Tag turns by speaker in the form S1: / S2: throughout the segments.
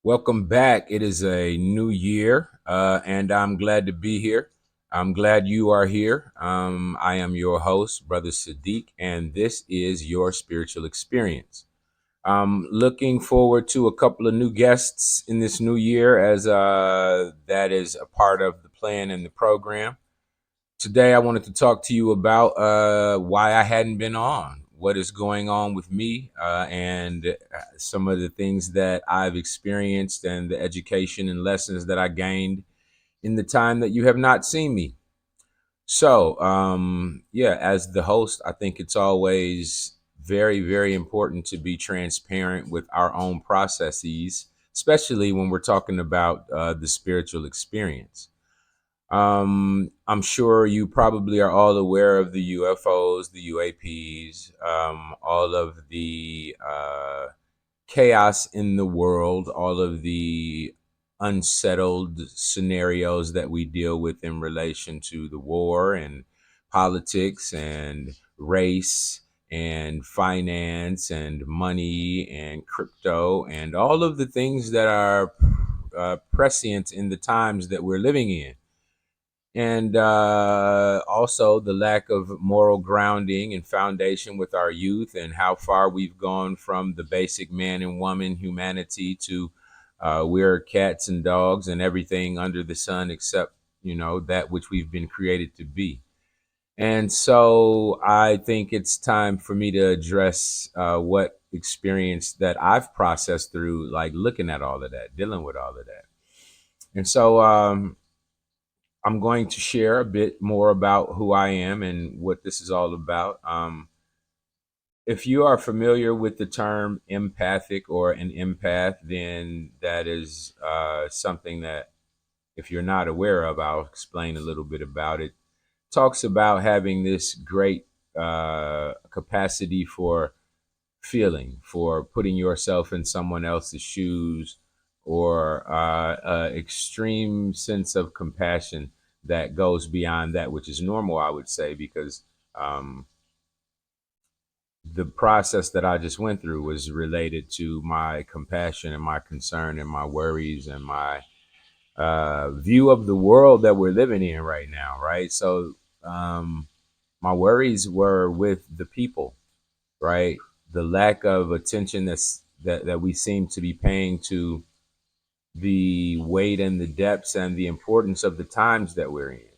S1: Welcome back. It is a new year, and I'm glad to be here. I'm glad you are here. I am your host, Brother Sadiq, and this is your spiritual experience. I'm looking forward to a couple of new guests in this new year, as that is a part of the plan and the program. Today, I wanted to talk to you about why I hadn't been on, what is going on with me, and some of the things that I've experienced and the education and lessons that I gained in the time that you have not seen me. So, yeah, as the host, I think it's always very, very important to be transparent with our own processes, especially when we're talking about the spiritual experience. I'm sure you probably are all aware of the UFOs, the UAPs, all of the chaos in the world, all of the unsettled scenarios that we deal with in relation to the war and politics and race and finance and money and crypto and all of the things that are prescient in the times that we're living in, and also the lack of moral grounding and foundation with our youth, and how far we've gone from the basic man and woman humanity to we're cats and dogs and everything under the sun except that which we've been created to be. And so I think it's time for me to address what experience that I've processed through, like looking at all of that, dealing with all of that. And so I'm going to share a bit more about who I am and what this is all about. If you are familiar with the term empathic or an empath, then that is something that, if you're not aware of, I'll explain a little bit about it. Talks about having this great capacity for feeling, for putting yourself in someone else's shoes, or extreme sense of compassion that goes beyond that which is normal, I would say, because um, the process that I just went through was related to my compassion and my concern and my worries and my view of the world that we're living in right now, right? So my worries were with the people, right? The lack of attention that we seem to be paying to the weight and the depths and the importance of the times that we're in,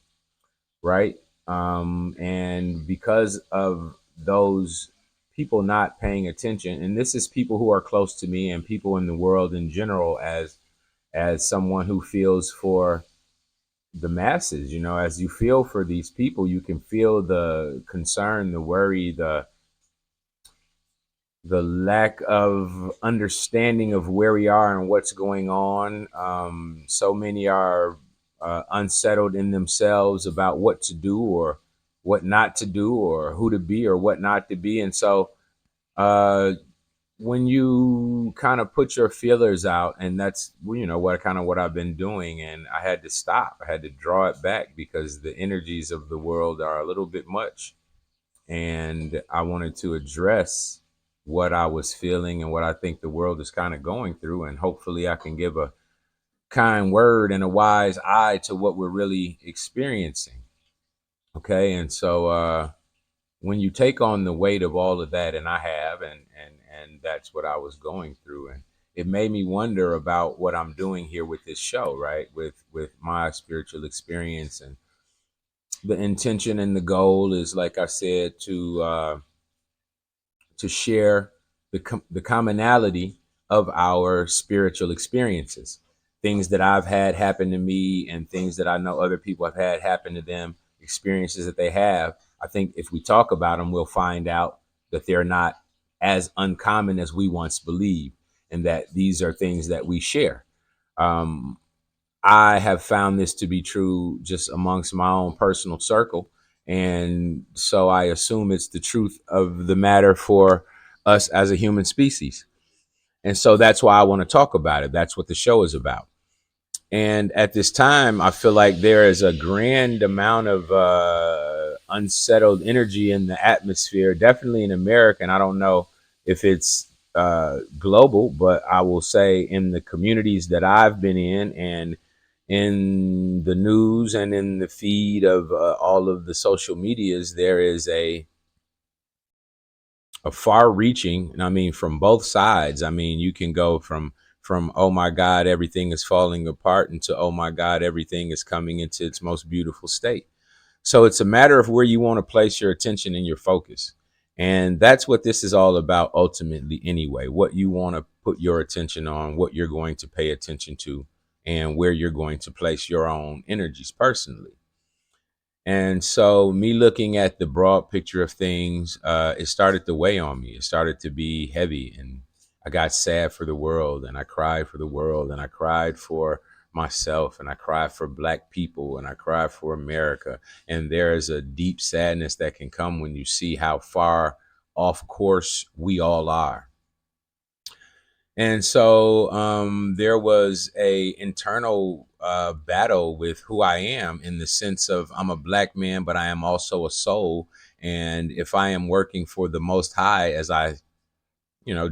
S1: right? And because of those people not paying attention, and this is people who are close to me and people in the world in general, as someone who feels for the masses, as you feel for these people, you can feel the concern, the worry, the lack of understanding of where we are and what's going on. So many are unsettled in themselves about what to do or what not to do, or who to be or what not to be. And so uh, when you kind of put your feelers out, and that's what I've been doing, and I had to stop. I had to draw it back because the energies of the world are a little bit much, and I wanted to address what I was feeling and what I think the world is kind of going through, and hopefully I can give a kind word and a wise eye to what we're really experiencing. Okay, and so when you take on the weight of all of that, and I have, and that's what I was going through, and it made me wonder about what I'm doing here with this show, right? With my spiritual experience, and the intention and the goal is, like I said, to share the commonality of our spiritual experiences, things that I've had happen to me and things that I know other people have had happen to them, experiences that they have. I think if we talk about them, we'll find out that they're not as uncommon as we once believed, and that these are things that we share. Um, I have found this to be true just amongst my own personal circle. And so I assume it's the truth of the matter for us as a human species. And so that's why I want to talk about it. That's what the show is about. And at this time, I feel like there is a grand amount of unsettled energy in the atmosphere, definitely in America. And I don't know if it's global, but I will say in the communities that I've been in, and in the news and in the feed of all of the social medias, there is a far reaching, and I mean from both sides. I mean, you can go from oh my God, everything is falling apart, into oh my God, everything is coming into its most beautiful state. So it's a matter of where you want to place your attention and your focus. And that's what this is all about ultimately anyway. What you want to put your attention on, what you're going to pay attention to, and where you're going to place your own energies personally. And so, me looking at the broad picture of things, it started to weigh on me. It started to be heavy, and I got sad for the world, and I cried for the world, and I cried for myself, and I cried for Black people, and I cried for America. And there is a deep sadness that can come when you see how far off course we all are. And so there was a internal battle with who I am, in the sense of I'm a Black man, but I am also a soul. And if I am working for the Most High, as I,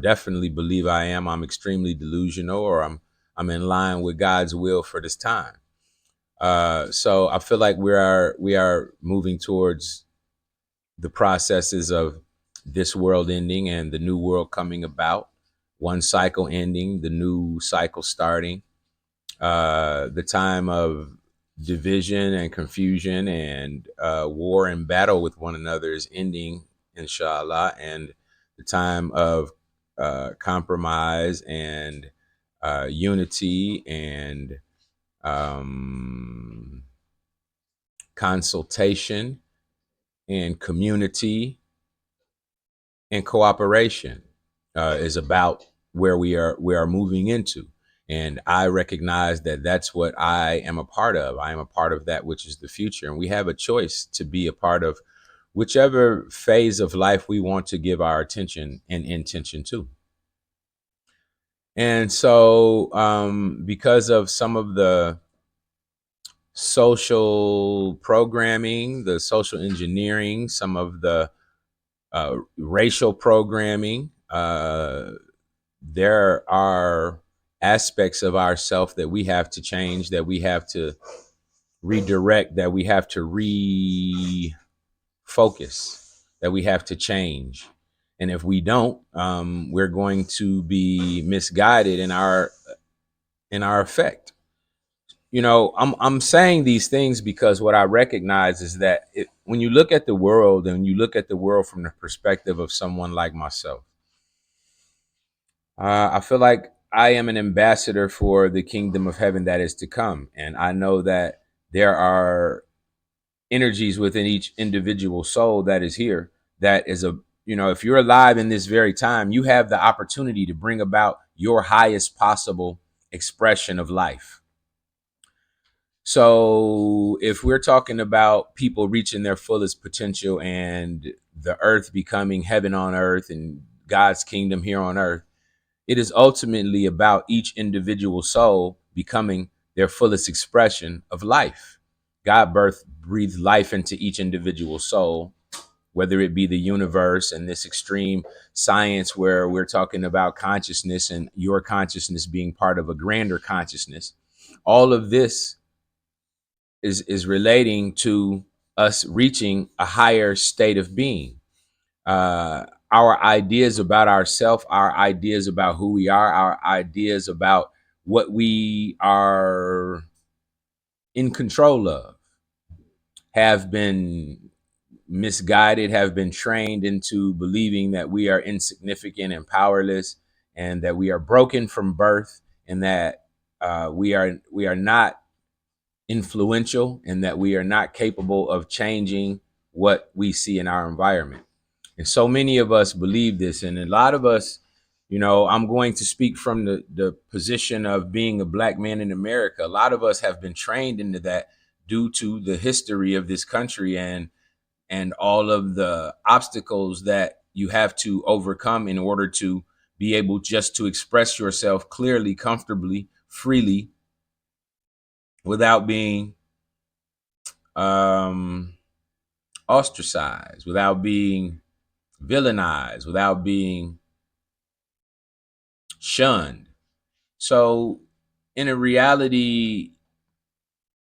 S1: definitely believe I am, I'm extremely delusional, or I'm in line with God's will for this time. So I feel like we are moving towards the processes of this world ending and the new world coming about. One cycle ending, the new cycle starting. The time of division and confusion and war and battle with one another is ending, inshallah. And the time of compromise and unity and um, consultation and community and cooperation is about where we are moving into. And I recognize that that's what I am a part of. I am a part of that which is the future, and we have a choice to be a part of whichever phase of life we want to give our attention and intention to. And so because of some of the social programming, the social engineering, some of the racial programming, there are aspects of ourself that we have to change, that we have to redirect, that we have to refocus, that we have to change. And if we don't, we're going to be misguided in our effect. I'm saying these things because what I recognize is that when you look at the world, and you look at the world from the perspective of someone like myself, I feel like I am an ambassador for the kingdom of heaven that is to come. And I know that there are energies within each individual soul that is here, that is if you're alive in this very time, you have the opportunity to bring about your highest possible expression of life. So if we're talking about people reaching their fullest potential and the earth becoming heaven on earth and God's kingdom here on earth, it is ultimately about each individual soul becoming their fullest expression of life. God breathed life into each individual soul, whether it be the universe and this extreme science where we're talking about consciousness and your consciousness being part of a grander consciousness. All of this is relating to us reaching a higher state of being. Our ideas about ourselves, our ideas about who we are, our ideas about what we are in control of have been misguided, have been trained into believing that we are insignificant and powerless, and that we are broken from birth, and that we are not influential, and that we are not capable of changing what we see in our environment. And so many of us believe this. And a lot of us, I'm going to speak from the position of being a Black man in America. A lot of us have been trained into that due to the history of this country, and all of the obstacles that you have to overcome in order to be able just to express yourself clearly, comfortably, freely, without being um, ostracized, without being villainized, without being shunned. So, in a reality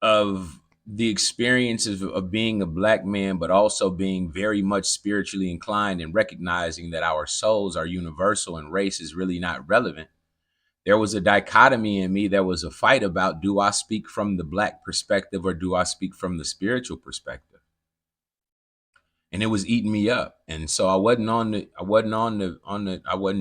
S1: of the experiences of being a black man, but also being very much spiritually inclined and recognizing that our souls are universal and race is really not relevant, there was a dichotomy in me. There was a fight about, do I speak from the black perspective or do I speak from the spiritual perspective? And it was eating me up. And so I wasn't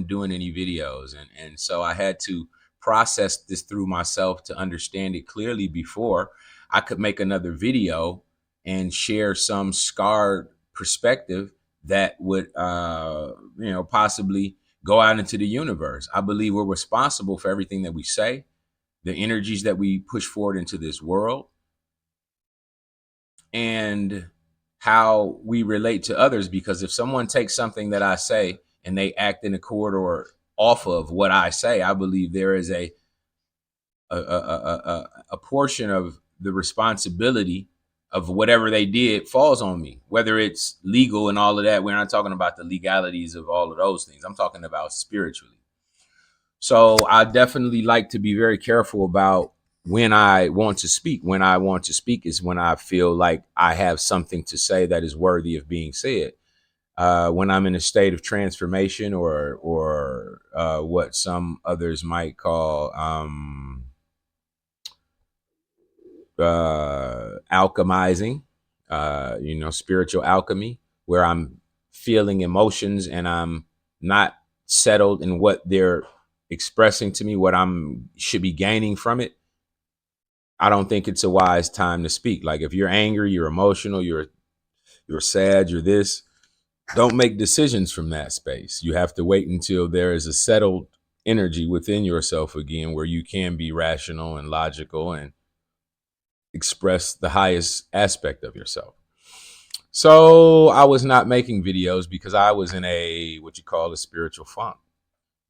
S1: doing any videos. And so I had to process this through myself to understand it clearly before I could make another video and share some scarred perspective that would possibly go out into the universe. I believe we're responsible for everything that we say, the energies that we push forward into this world, and how we relate to others. Because if someone takes something that I say and they act in accord or off of what I say, I believe there is a portion of the responsibility of whatever they did falls on me, whether it's legal and all of that. We're not talking about the legalities of all of those things. I'm talking about spiritually. So I definitely like to be very careful about when I want to speak. When I want to speak is when I feel like I have something to say that is worthy of being said. When I'm in a state of transformation, or what some others might call alchemizing, spiritual alchemy, where I'm feeling emotions and I'm not settled in what they're expressing to me, what I'm should be gaining from it. I don't think it's a wise time to speak. Like, if you're angry, you're emotional, you're sad, you're this, don't make decisions from that space. You have to wait until there is a settled energy within yourself again, where you can be rational and logical and express the highest aspect of yourself. So I was not making videos because I was in what you call a spiritual funk,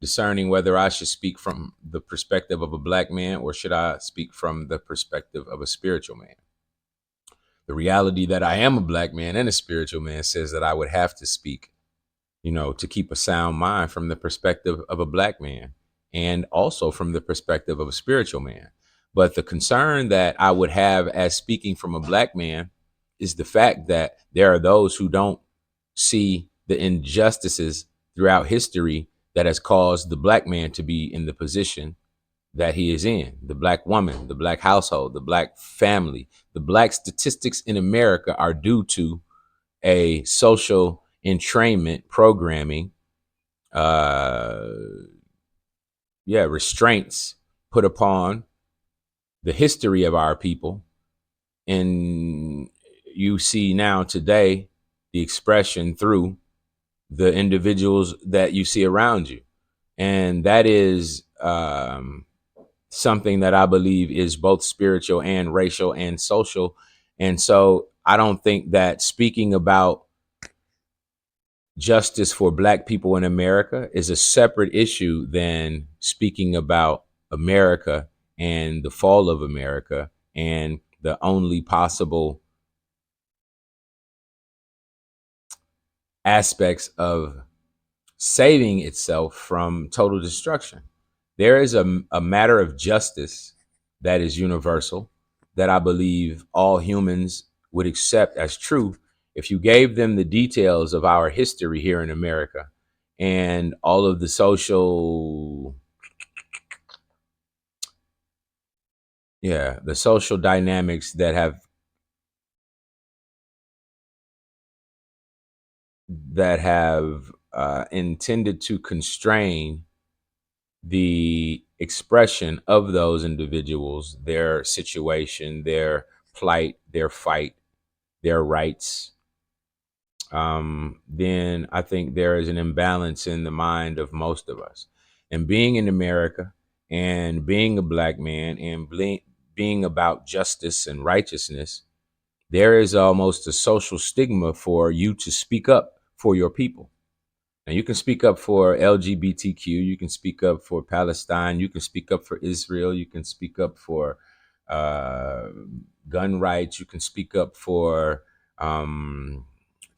S1: discerning whether I should speak from the perspective of a black man or should I speak from the perspective of a spiritual man. The reality that I am a black man and a spiritual man says that I would have to speak, to keep a sound mind, from the perspective of a black man and also from the perspective of a spiritual man. But the concern that I would have as speaking from a black man is the fact that there are those who don't see the injustices throughout history that has caused the black man to be in the position that he is in. The black woman, the black household, the black family, the black statistics in America are due to a social entrainment programming, uh, restraints put upon the history of our people. And you see now today the expression through the individuals that you see around you. And that is something that I believe is both spiritual and racial and social. And so I don't think that speaking about justice for black people in America is a separate issue than speaking about America and the fall of America and the only possible aspects of saving itself from total destruction. There is a matter of justice that is universal, that I believe all humans would accept as true if you gave them the details of our history here in America and all of the social dynamics that have intended to constrain the expression of those individuals, their situation, their plight, their fight, their rights. Then I think there is an imbalance in the mind of most of us. And being in America and being a black man and being about justice and righteousness, there is almost a social stigma for you to speak up for your people. And you can speak up for LGBTQ, you can speak up for Palestine, you can speak up for Israel, you can speak up for uh, gun rights, you can speak up for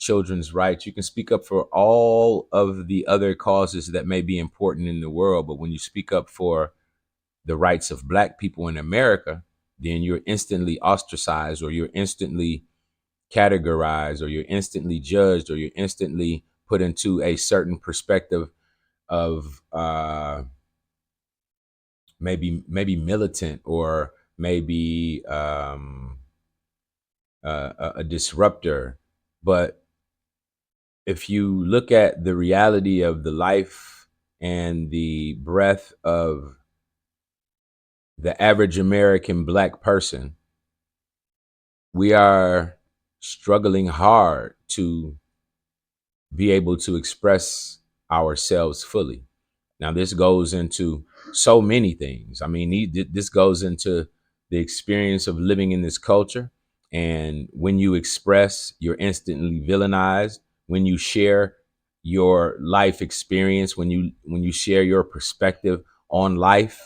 S1: children's rights. You can speak up for all of the other causes that may be important in the world. But when you speak up for the rights of Black people in America, then you're instantly ostracized, or you're instantly categorized, or you're instantly judged, or you're instantly put into a certain perspective of maybe militant, or maybe a disruptor. But if you look at the reality of the life and the breath of the average American Black person, we are struggling hard to be able to express ourselves fully. Now, this goes into so many things. I mean, this goes into the experience of living in this culture. And when you express, you're instantly villainized. When you share your life experience, when you share your perspective on life,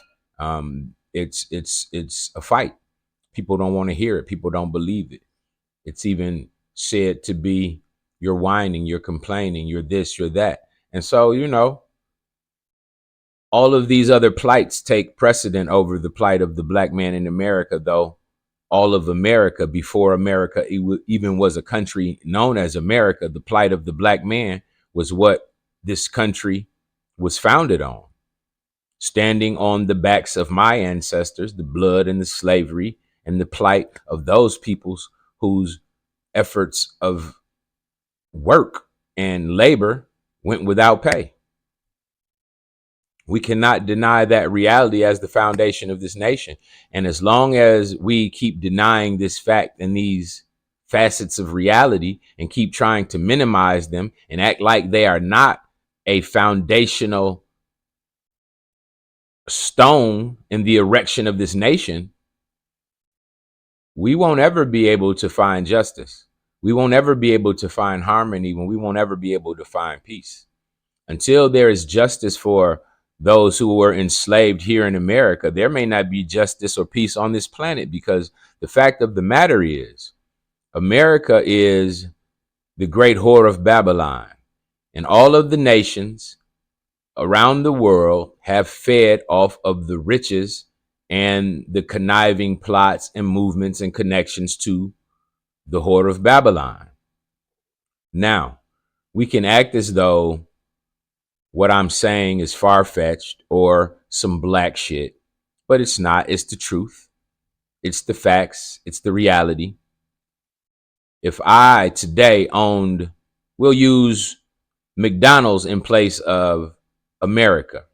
S1: it's a fight. People don't want to hear it. People don't believe it. It's even said to be, you're whining, you're complaining, you're this, you're that. And so, all of these other plights take precedent over the plight of the Black man in America, though all of America, before America even was a country known as America, the plight of the Black man was what this country was founded on. Standing on the backs of my ancestors, the blood and the slavery and the plight of those peoples whose efforts of work and labor went without pay. We cannot deny that reality as the foundation of this nation. And as long as we keep denying this fact and these facets of reality and keep trying to minimize them and act like they are not a foundational stone in the erection of this nation, we won't ever be able to find justice. We won't ever be able to find harmony, when we won't ever be able to find peace. Until there is justice for those who were enslaved here in America, there may not be justice or peace on this planet, because the fact of the matter is, America is the great whore of Babylon, and all of the nations around the world have fed off of the riches and the conniving plots and movements and connections to the whore of Babylon. Now, we can act as though what I'm saying is far-fetched or some black shit, but it's not. It's the truth. It's the facts. It's the reality. If I today owned, we'll use McDonald's in place of America.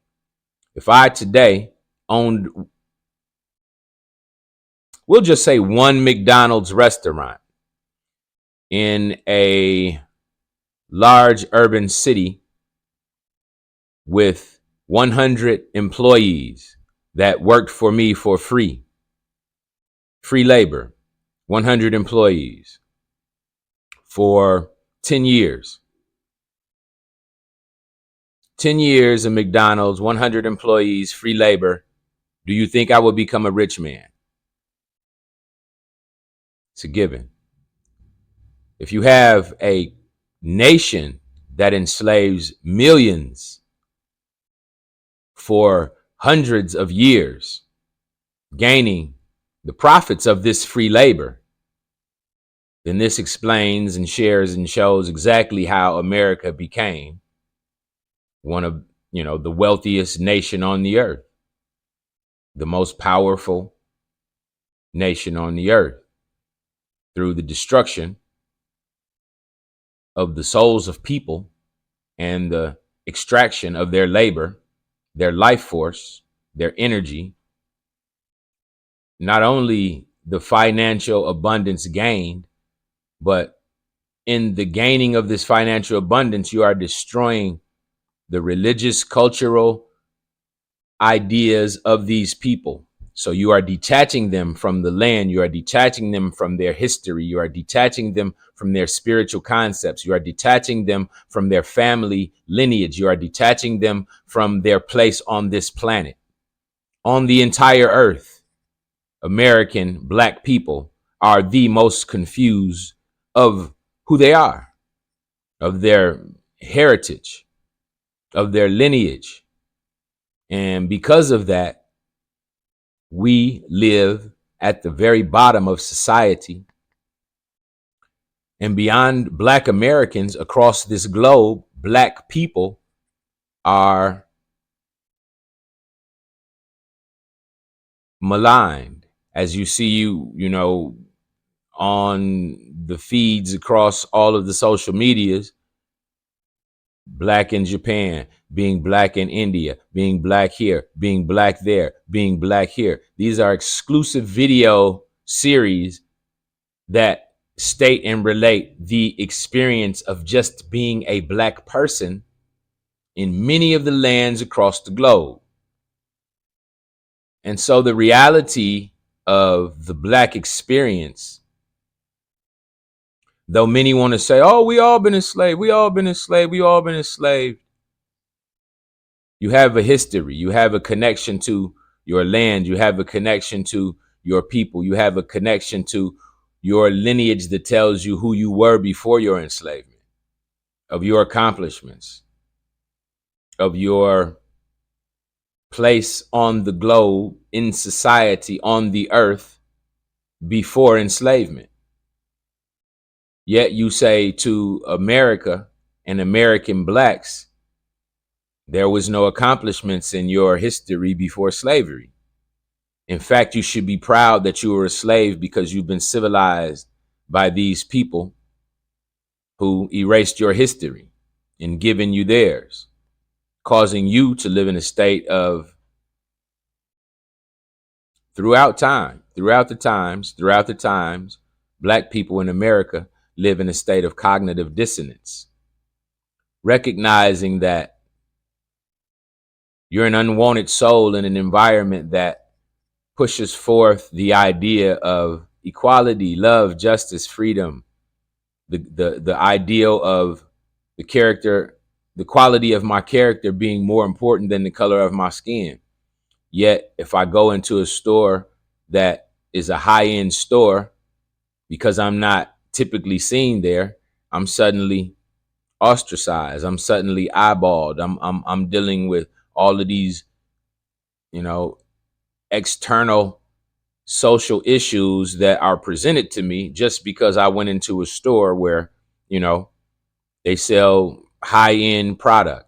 S1: If I today owned, we'll just say one McDonald's restaurant in a large urban city with 100 employees that worked for me for free labor, 100 employees for 10 years. 10 years of McDonald's, 100 employees, free labor. Do you think I would become a rich man? It's a given. If you have a nation that enslaves millions for hundreds of years, gaining the profits of this free labor, then this explains and shares and shows exactly how America became one of, the wealthiest nation on the earth, the most powerful nation on the earth, through the destruction of the souls of people and the extraction of their labor, their life force, their energy. Not only the financial abundance gained, but in the gaining of this financial abundance, you are destroying the religious, cultural ideas of these people. So you are detaching them from the land. You are detaching them from their history. You are detaching them from their spiritual concepts. You are detaching them from their family lineage. You are detaching them from their place on this planet. On the entire earth, American Black people are the most confused of who they are. of their heritage, of their lineage. And because of that, we live at the very bottom of society. And beyond Black Americans across this globe, Black people are maligned. As you see, you know, on the feeds across all of the social medias, Black in Japan, being Black in India, being Black here, being Black there, being Black here. These are exclusive video series that state and relate the experience of just being a Black person in many of the lands across the globe. And so the reality of the Black experience, though many want to say, oh, we all been enslaved, we all been enslaved, we all been enslaved. You have a history, you have a connection to your land, you have a connection to your people, you have a connection to your lineage that tells you who you were before your enslavement, of your accomplishments, of your place on the globe, in society, on the earth before enslavement. Yet you say to America and American Blacks, there was no accomplishments in your history before slavery. In fact, you should be proud that you were a slave because you've been civilized by these people who erased your history and given you theirs, causing you to live in a state of, throughout the times, Black people in America live in a state of cognitive dissonance, recognizing that you're an unwanted soul in an environment that pushes forth the idea of equality, love, justice, freedom, the ideal of the character, the quality of my character being more important than the color of my skin. Yet, if I go into a store that is a high-end store, because I'm not typically seen there, I'm suddenly ostracized. I'm suddenly eyeballed. I'm dealing with all of these, you know, external social issues that are presented to me just because I went into a store where, you know, they sell high-end product.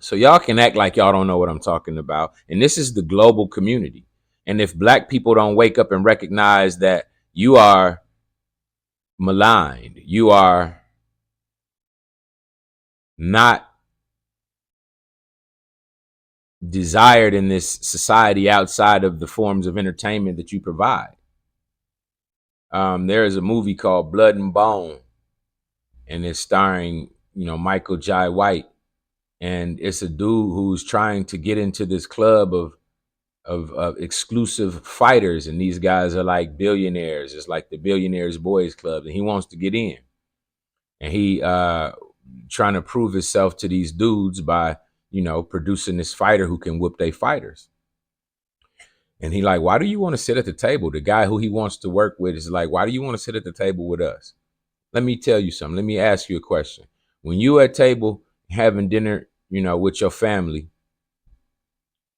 S1: So y'all can act like y'all don't know what I'm talking about. And this is the global community. And if Black people don't wake up and recognize that you are maligned, you are not desired in this society outside of the forms of entertainment that you provide. There is a movie called Blood and Bone, and it's starring, you know, Michael Jai White. And it's a dude who's trying to get into this club of exclusive fighters, and these guys are like billionaires. It's like the Billionaires Boys Club, and he wants to get in. And he trying to prove himself to these dudes by, you know, producing this fighter who can whoop their fighters. And he like, why do you want to sit at the table? The guy who he wants to work with is like, why do you want to sit at the table with us? Let me tell you something. Let me ask you a question. When you at table having dinner, you know, with your family,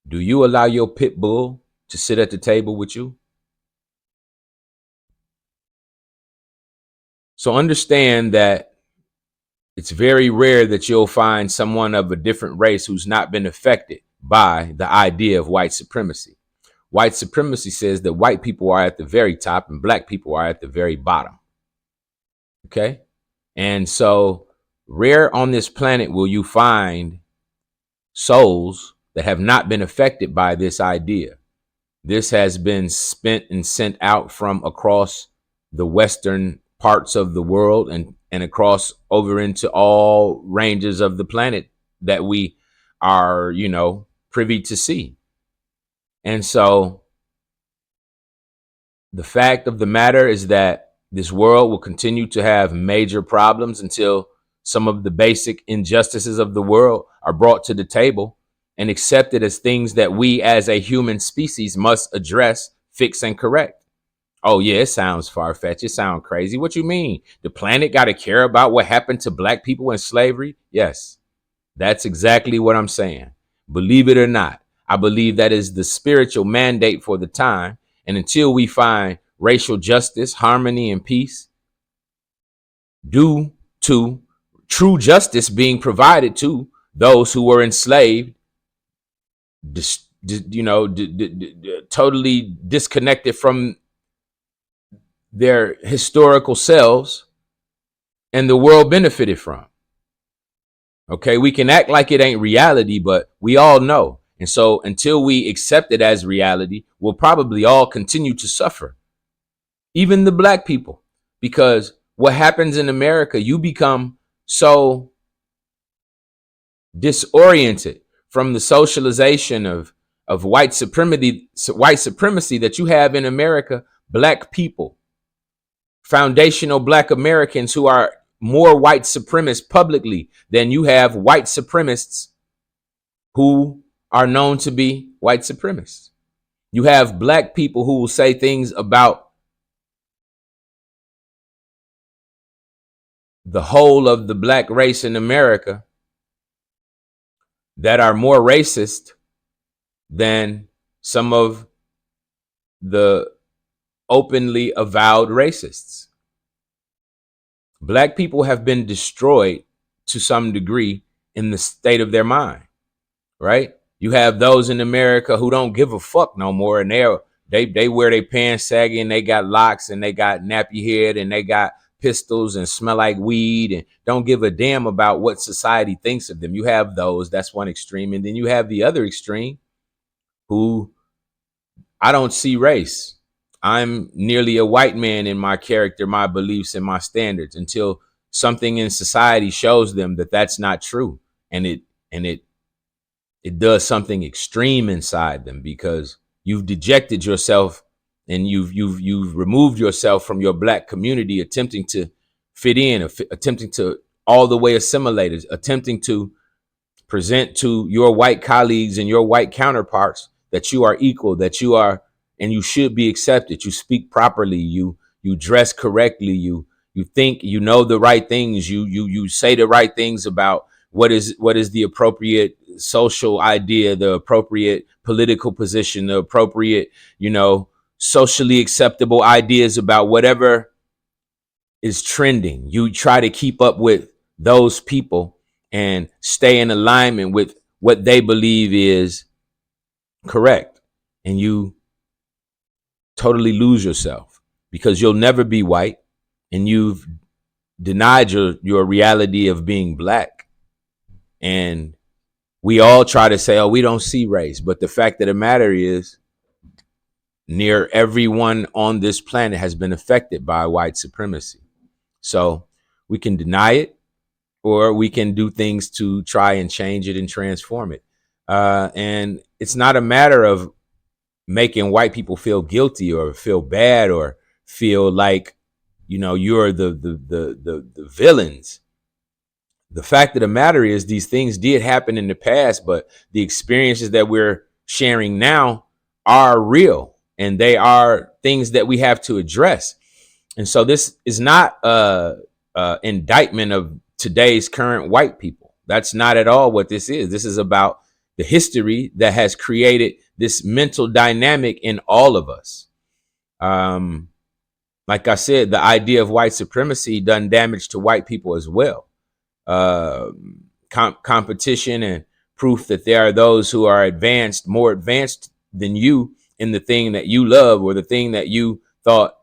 S1: do you allow your pit bull to sit at the table with you? So understand that it's very rare that you'll find someone of a different race who's not been affected by the idea of white supremacy. White supremacy says that white people are at the very top and Black people are at the very bottom. Okay? And so rare on this planet will you find souls that have not been affected by this idea. This has been spent and sent out from across the Western parts of the world and across over into all ranges of the planet that we are, you know, privy to see. And so the fact of the matter is that this world will continue to have major problems until some of the basic injustices of the world are brought to the table and accepted as things that we as a human species must address, fix, and correct. Oh yeah, it sounds far-fetched. It sounds crazy. What you mean? The planet got to care about what happened to black people in slavery? Yes, that's exactly what I'm saying. Believe it or not, I believe that is the spiritual mandate for the time. And until we find racial justice, harmony, and peace, due to true justice being provided to those who were enslaved, totally disconnected from their historical selves, and the world benefited from. Okay, we can act like it ain't reality, but we all know. And so until we accept it as reality, we'll probably all continue to suffer, even the black people, because what happens in America, you become so disoriented from the socialization of white supremacy that you have in America, black people, foundational black Americans who are more white supremacists publicly than you have white supremacists who are known to be white supremacists. You have black people who will say things about the whole of the black race in America that are more racist than some of the openly avowed racists. Black people have been destroyed to some degree in the state of their mind, right? You have those in America who don't give a fuck no more, and they wear their pants saggy, and they got locks, and they got nappy head, and they got pistols, and smell like weed, and don't give a damn about what society thinks of them. You have those, that's one extreme. And then you have the other extreme who, I don't see race. I'm nearly a white man in my character, my beliefs, and my standards until something in society shows them that that's not true. And it does something extreme inside them, because you've dejected yourself and you've removed yourself from your black community, attempting to fit in, attempting to all the way assimilate, attempting to present to your white colleagues and your white counterparts that you are equal, that you are, and you should be accepted. You speak properly. You dress correctly. You think you know the right things. You say the right things about what is the appropriate social idea, the appropriate political position, the appropriate, socially acceptable ideas about whatever is trending. You try to keep up with those people and stay in alignment with what they believe is correct. And you totally lose yourself, because you'll never be white, and you've denied your reality of being black. And we all try to say, oh, we don't see race. But the fact of the matter is, near everyone on this planet has been affected by white supremacy. So we can deny it, or we can do things to try and change it and transform it. And it's not a matter of making white people feel guilty or feel bad or feel like, you're the villains. The fact of the matter is, these things did happen in the past, but the experiences that we're sharing now are real, and they are things that we have to address. And so this is not a indictment of today's current white people. That's not at all what this is. This is about the history that has created this mental dynamic in all of us. Like I said, the idea of white supremacy done damage to white people as well. Competition and proof that there are those who are more advanced than you in the thing that you love, or the thing that you thought,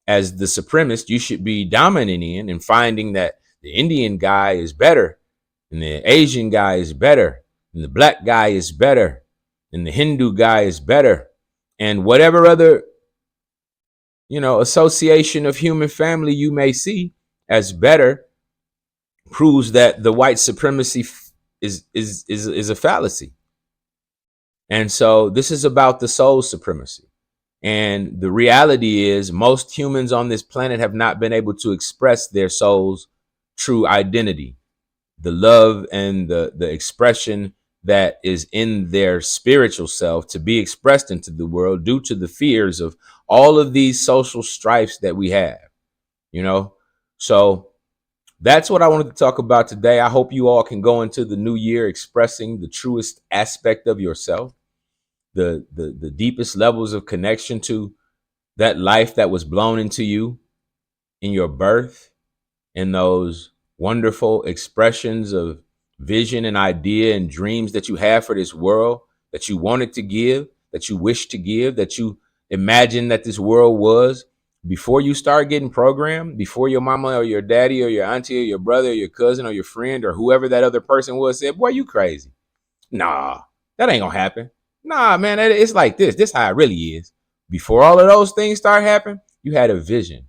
S1: as the supremacist, you should be dominant in, and finding that the Indian guy is better, and the Asian guy is better, and the black guy is better, and the Hindu guy is better, and whatever other, association of human family you may see as better, proves that the white supremacy is a fallacy. And so this is about the soul supremacy. And the reality is, most humans on this planet have not been able to express their soul's true identity, the love and the expression that is in their spiritual self, to be expressed into the world, due to the fears of all of these social strifes that we have, you know? So that's what I wanted to talk about today. I hope you all can go into the new year expressing the truest aspect of yourself, the deepest levels of connection to that life that was blown into you in your birth, in those wonderful expressions of vision and idea and dreams that you have for this world, that you wanted to give, that you wish to give, that you imagined that this world was before you start getting programmed, before your mama or your daddy or your auntie or your brother or your cousin or your friend or whoever that other person was said, boy, you crazy. Nah, that ain't gonna happen. Nah, man, it's like this. This how it really is. Before all of those things start happening, you had a vision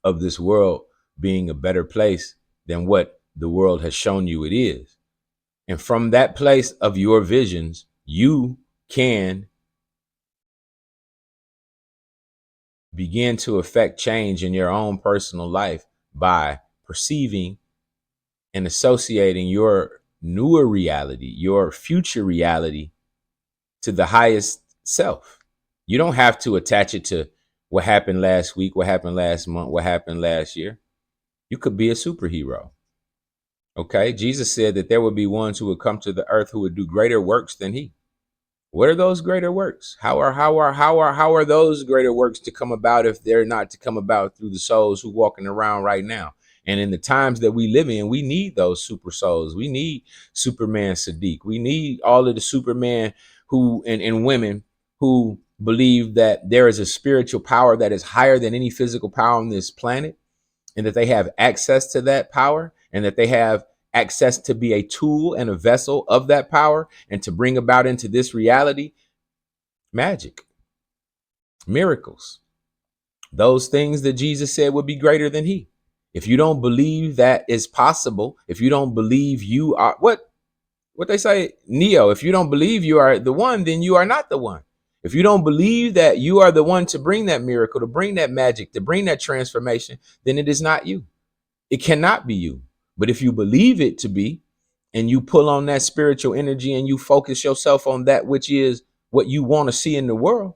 S1: of this world being a better place than what the world has shown you it is. And from that place of your visions, you can begin to affect change in your own personal life by perceiving and associating your newer reality, your future reality, to the highest self. You don't have to attach it to what happened last week, what happened last month, what happened last year. You could be a superhero. Okay. Jesus said that there would be ones who would come to the earth who would do greater works than he. What are those greater works? How are those greater works to come about if they're not to come about through the souls who walking around right now? And in the times that we live in, we need those super souls. We need Superman Sadiq. We need all of the Superman who and women who believe that there is a spiritual power that is higher than any physical power on this planet, and that they have access to that power, and that they have access to be a tool and a vessel of that power, and to bring about into this reality magic, miracles, those things that Jesus said would be greater than he. If you don't believe that is possible, if you don't believe you are what they say, Neo, if you don't believe you are the one, then you are not the one. If you don't believe that you are the one to bring that miracle, to bring that magic, to bring that transformation, then it is not you. It cannot be you. But if you believe it to be, and you pull on that spiritual energy and you focus yourself on that which is what you want to see in the world,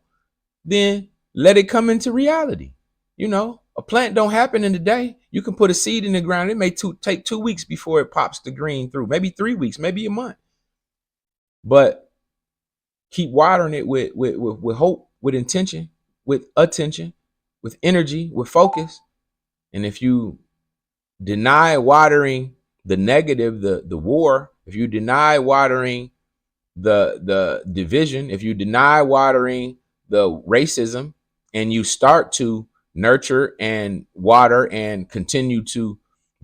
S1: then let it come into reality. You know, a plant don't happen in a day. You can put a seed in the ground. It may take 2 weeks before it pops the green through, maybe 3 weeks, maybe a month. But keep watering it with hope, with intention, with attention, with energy, with focus. And if you deny watering the negative, the war, if you deny watering the division, if you deny watering the racism, and you start to nurture and water and continue to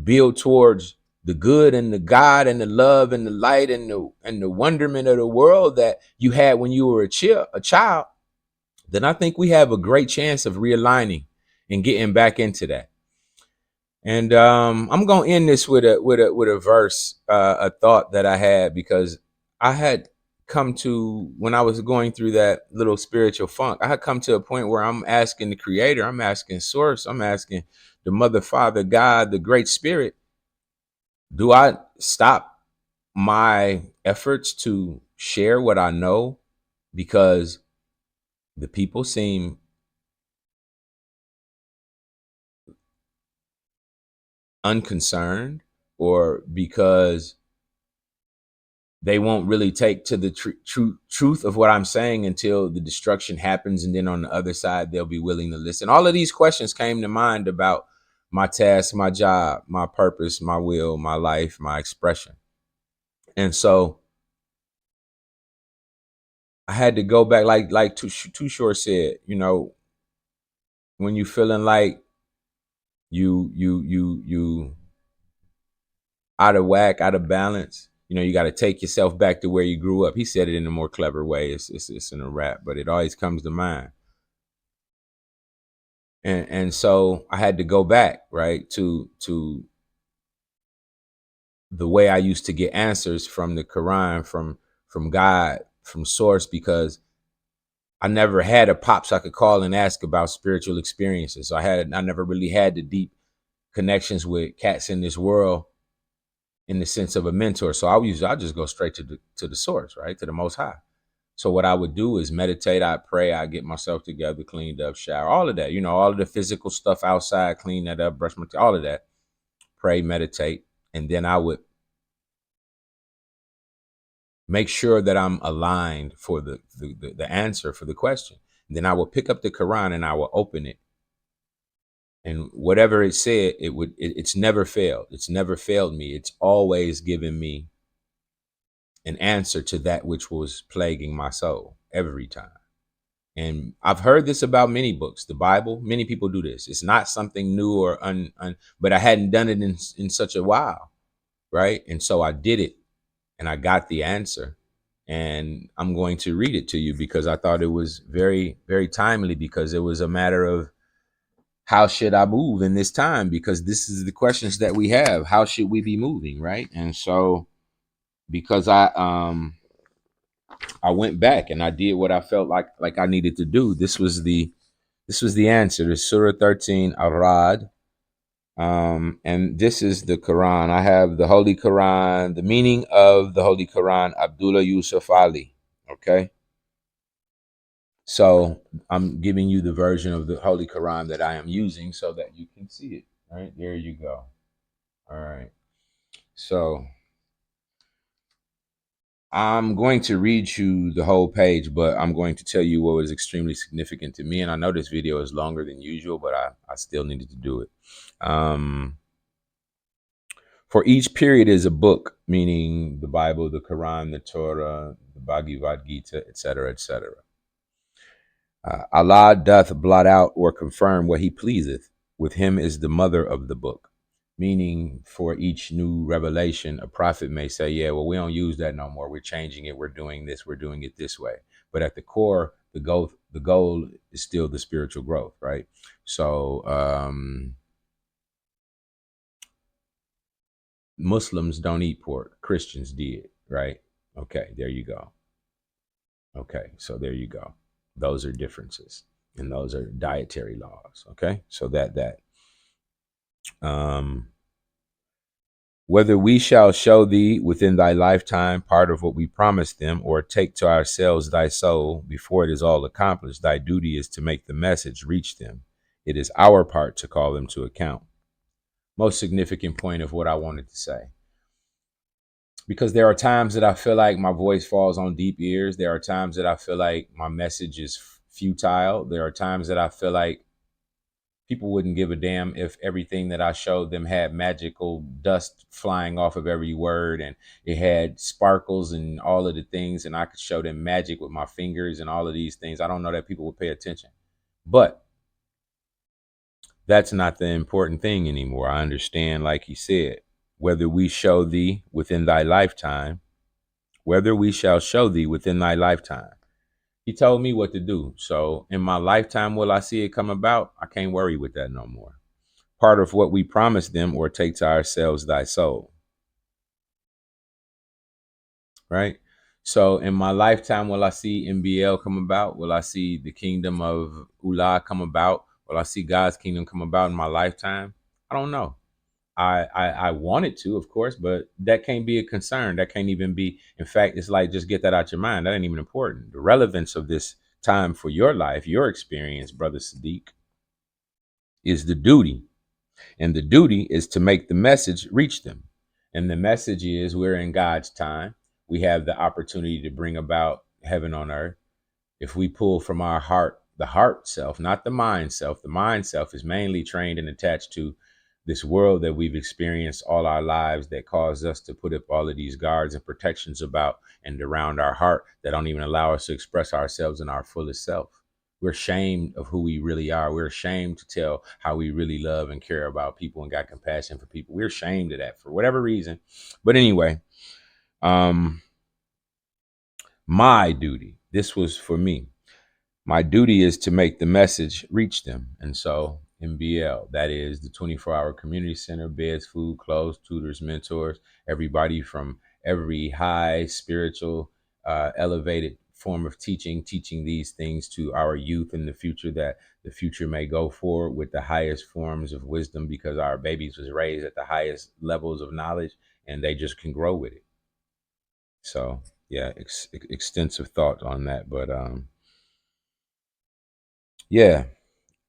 S1: build towards the good and the God and the love and the light and the wonderment of the world that you had when you were a child, then I think we have a great chance of realigning and getting back into that. And I'm gonna end this with a verse, a thought that I had, because I had come to, when I was going through that little spiritual funk, I had come to a point where I'm asking the Creator, I'm asking Source, I'm asking the Mother, Father, God, the Great Spirit, do I stop my efforts to share what I know because the people seem unconcerned, or because they won't really take to the truth of what I'm saying until the destruction happens, and then on the other side they'll be willing to listen? All of these questions came to mind about my task, my job, my purpose, my will, my life, my expression. And so I had to go back, like Too Short said, you know, when you feeling like you out of whack, out of balance, you know, you got to take yourself back to where you grew up. He said it in a more clever way. It's in a rap, but it always comes to mind. And so I had to go back, right, to the way I used to get answers from the Quran, from God, from Source, because I never had a pops I could call and ask about spiritual experiences. So I never really had the deep connections with cats in this world in the sense of a mentor. So I just go straight to the source, right, to the Most High. So what I would do is meditate, I pray, I get myself together, cleaned up, shower, all of that, all of the physical stuff outside, clean that up, brush my teeth, all of that, pray, meditate. And then I would make sure that I'm aligned for the answer for the question. And then I will pick up the Quran and I will open it. And whatever it said, it's never failed. It's never failed me. It's always given me an answer to that which was plaguing my soul every time. And I've heard this about many books, the Bible. Many people do this. It's not something new or but I hadn't done it in such a while, right? And so I did it, and I got the answer. And I'm going to read it to you because I thought it was very, very timely, because it was a matter of how should I move in this time? Because this is the questions that we have. How should we be moving, right? And so because I went back and I did what I felt like I needed to do. This was the answer. It's Surah 13, Arad. And this is the Quran. I have the Holy Quran, the meaning of the Holy Quran, Abdullah Yusuf Ali. Okay. So I'm giving you the version of the Holy Quran that I am using so that you can see it. All right. There you go. All right. So I'm going to read you the whole page, but I'm going to tell you what was extremely significant to me. And I know this video is longer than usual, but I still needed to do it. For each period is a book, meaning the Bible, the Quran, the Torah, the Bhagavad Gita, etc., etc. Allah doth blot out or confirm what he pleaseth. With him is the mother of the book. Meaning, for each new revelation, a prophet may say, yeah, well, we don't use that no more. We're changing it. We're doing this. We're doing it this way. But at the core, the goal is still the spiritual growth, right? So Muslims don't eat pork. Christians did, right? Okay, there you go. Okay, so there you go. Those are differences, and those are dietary laws. Okay, so that um whether we shall show thee within thy lifetime part of what we promised them, or take to ourselves thy soul before it is all accomplished, thy duty is to make the message reach them. It is our part to call them to account. Most significant point of what I wanted to say. Because there are times that I feel like my voice falls on deep ears. There are times that I feel like my message is futile. There are times that I feel like people wouldn't give a damn if everything that I showed them had magical dust flying off of every word, and it had sparkles and all of the things, and I could show them magic with my fingers and all of these things. I don't know that people would pay attention. But that's not the important thing anymore. I understand, like he said, whether we show thee within thy lifetime, whether we shall show thee within thy lifetime. He told me what to do. So in my lifetime, will I see it come about? I can't worry with that no more. Part of what we promised them, or take to ourselves thy soul. Right? So in my lifetime, will I see MBL come about? Will I see the kingdom of Ula come about? Will I see God's kingdom come about in my lifetime? I don't know. I wanted to, of course, but that can't be a concern. That can't even be. In fact, it's like, just get that out your mind. That ain't even important. The relevance of this time for your life, your experience, Brother Sadiq, is the duty. And the duty is to make the message reach them. And the message is, we're in God's time. We have the opportunity to bring about heaven on earth. If we pull from our heart, the heart self, not the mind self. The mind self is mainly trained and attached to this world that we've experienced all our lives, that caused us to put up all of these guards and protections about and around our heart that don't even allow us to express ourselves in our fullest self. We're ashamed of who we really are. We're ashamed to tell how we really love and care about people and got compassion for people. We're ashamed of that for whatever reason. But anyway, my duty, this was for me. My duty is to make the message reach them. And so MBL, that is the 24-hour community center, beds, food, clothes, tutors, mentors, everybody from every high spiritual, elevated form of teaching these things to our youth in the future, that the future may go forward with the highest forms of wisdom, because our babies was raised at the highest levels of knowledge and they just can grow with it. So Yeah, extensive thought on that. But yeah,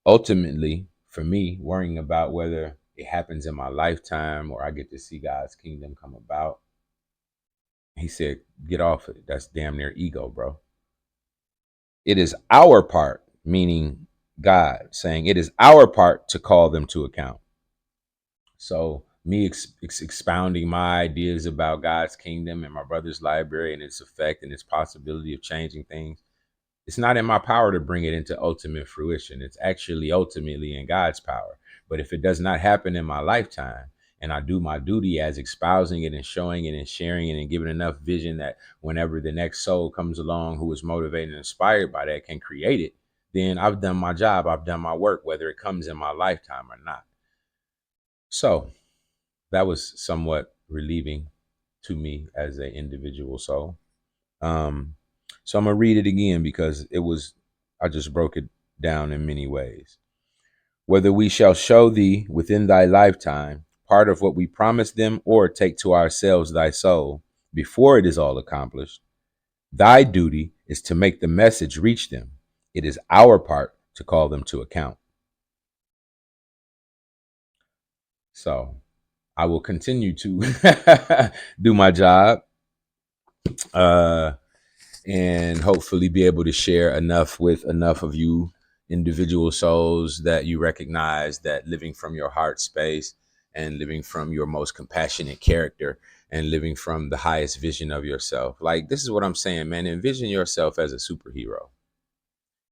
S1: ultimately, for me, worrying about whether it happens in my lifetime or I get to see God's kingdom come about, he said, get off it. That's damn near ego, bro. It is our part, meaning God, saying it is our part to call them to account. So, me expounding my ideas about God's kingdom and my brother's library and its effect and its possibility of changing things, it's not in my power to bring it into ultimate fruition. It's actually ultimately in God's power. But if it does not happen in my lifetime, and I do my duty as espousing it and showing it and sharing it and giving enough vision that whenever the next soul comes along who is motivated and inspired by that can create it, then I've done my job. I've done my work, whether it comes in my lifetime or not. So that was somewhat relieving to me as an individual soul. Um, so I'm gonna read it again because I just broke it down in many ways. Whether we shall show thee within thy lifetime part of what we promised them or take to ourselves thy soul before it is all accomplished, thy duty is to make the message reach them. It is our part to call them to account. So I will continue to do my job. Uh, and hopefully be able to share enough with enough of you individual souls that you recognize that living from your heart space and living from your most compassionate character and living from the highest vision of yourself. Like, this is what I'm saying, man. Envision yourself as a superhero.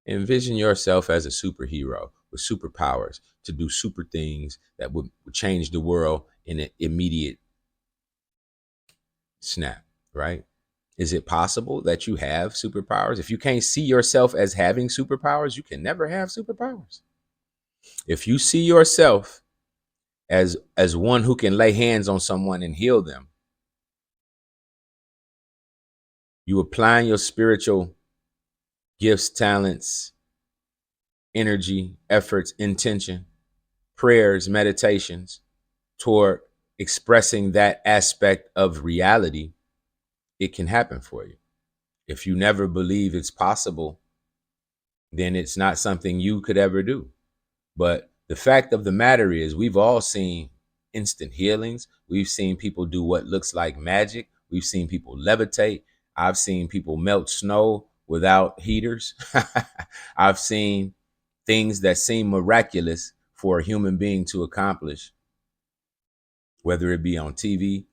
S1: Envision yourself as a superhero with superpowers to do super things that would change the world in an immediate snap, right? Is it possible that you have superpowers? If you can't see yourself as having superpowers, you can never have superpowers. If you see yourself as one who can lay hands on someone and heal them, you applying your spiritual gifts, talents, energy, efforts, intention, prayers, meditations toward expressing that aspect of reality, it can happen for you. If you never believe it's possible, then it's not something you could ever do. But the fact of the matter is, we've all seen instant healings. We've seen people do what looks like magic. We've seen people levitate. I've seen people melt snow without heaters. I've seen things that seem miraculous for a human being to accomplish, whether it be on TV,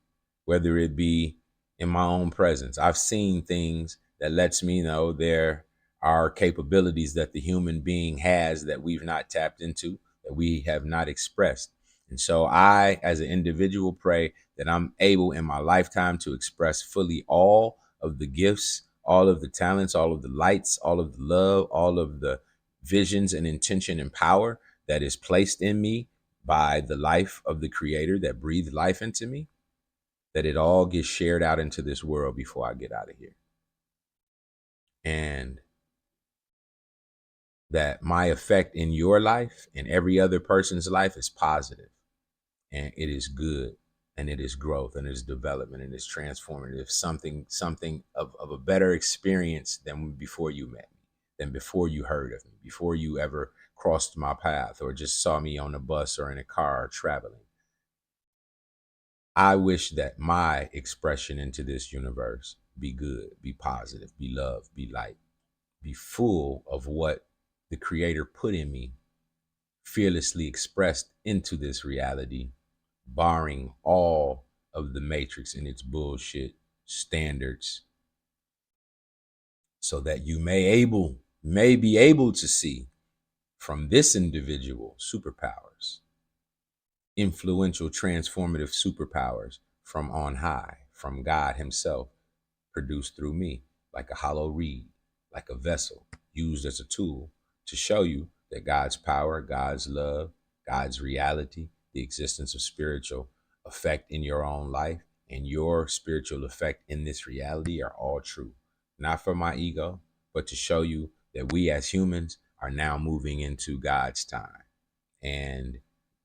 S1: whether it be in my own presence. I've seen things that lets me know there are capabilities that the human being has that we've not tapped into, that we have not expressed. And so I, as an individual, pray that I'm able in my lifetime to express fully all of the gifts, all of the talents, all of the lights, all of the love, all of the visions and intention and power that is placed in me by the life of the creator that breathed life into me, that it all gets shared out into this world before I get out of here. And that my effect in your life and every other person's life is positive and it is good and it is growth and it is development and it's transformative, something of a better experience than before you met me, than before you heard of me, before you ever crossed my path or just saw me on a bus or in a car traveling. I wish that my expression into this universe be good, be positive, be love, be light, be full of what the creator put in me, fearlessly expressed into this reality, barring all of the matrix and its bullshit standards, so that you may be able to see from this individual superpowers, influential transformative superpowers from on high, from God himself, produced through me, like a hollow reed, like a vessel used as a tool to show you that God's power, God's love, God's reality, the existence of spiritual effect in your own life and your spiritual effect in this reality are all true. Not for my ego, but to show you that we as humans are now moving into God's time. And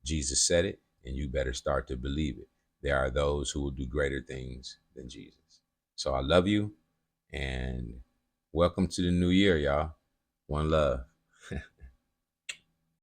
S1: Jesus said it, and you better start to believe it. There are those who will do greater things than Jesus. So I love you. And welcome to the new year, y'all. One love.